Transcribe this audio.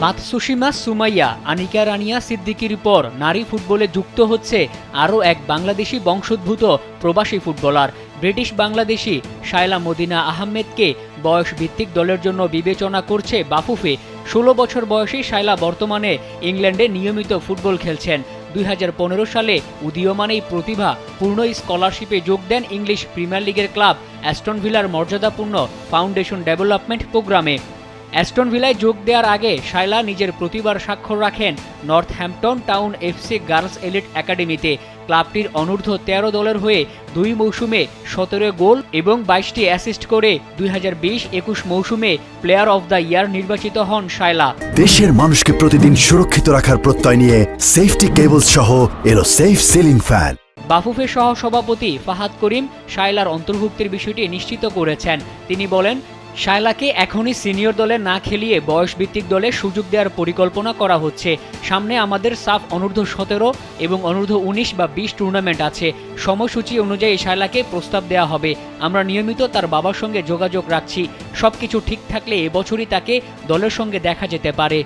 মাতসুশিমা সুমাইয়া, আনিকা রানিয়া সিদ্দিকীর পর নারী ফুটবলে যুক্ত হচ্ছে আরও এক বাংলাদেশি বংশোদ্ভূত প্রবাসী ফুটবলার। ব্রিটিশ বাংলাদেশি শায়লা মদিনা আহমেদকে বয়সভিত্তিক দলের জন্য বিবেচনা করছে বাফুফে। ১৬ বছর বয়সী শায়লা বর্তমানে ইংল্যান্ডে নিয়মিত ফুটবল খেলছেন। ২০১৫ সালে উদীয়মান এই প্রতিভা পূর্ণ স্কলারশিপে যোগ দেন ইংলিশ প্রিমিয়ার লিগের ক্লাব অ্যাস্টন ভিলার মর্যাদাপূর্ণ ফাউন্ডেশন ডেভেলপমেন্ট প্রোগ্রামে। অ্যাস্টন ভিলায় যোগ দেওয়ার আগে শায়লা নিজের প্রতিভার স্বাক্ষর রাখেন Northampton town FC girls elite একাডেমিতে। ক্লাবটির অনূর্ধ্ব ১৩ দলের হয়ে ২ মৌসুমে ১৭ গোল এবং ২২টি অ্যাসিস্ট করে ২০২০-২১ মৌসুমে প্লেয়ার অব দ্য ইয়ার নির্বাচিত হন শায়লা। দেশের মানুষকে প্রতিদিন সুরক্ষিত রাখার প্রত্যয় নিয়ে সেফটি কেবলস সহ এলো সেফ সিলিং ফ্যান। বাফুফে সহ সভাপতি ফাহাদ করিম শায়লার অন্তর্ভুক্তির বিষয়টি নিশ্চিত করেছেন। তিনি বলেন, শায়লাকে এখনই সিনিয়র দলে না খেলিয়ে বয়সভিত্তিক দলে সুযোগ দেওয়ার পরিকল্পনা করা হচ্ছে। সামনে আমাদের সাফ অনূর্ধ্ব ১৭ এবং অনূর্ধ্ব ১৯ বা ২০ টুর্নামেন্ট আছে। সময়সূচি অনুযায়ী শায়লাকে প্রস্তাব দেওয়া হবে। আমরা নিয়মিত তার বাবার সঙ্গে যোগাযোগ রাখছি। সবকিছু ঠিক থাকলে এবছরই তাকে দলের সঙ্গে দেখা যেতে পারে।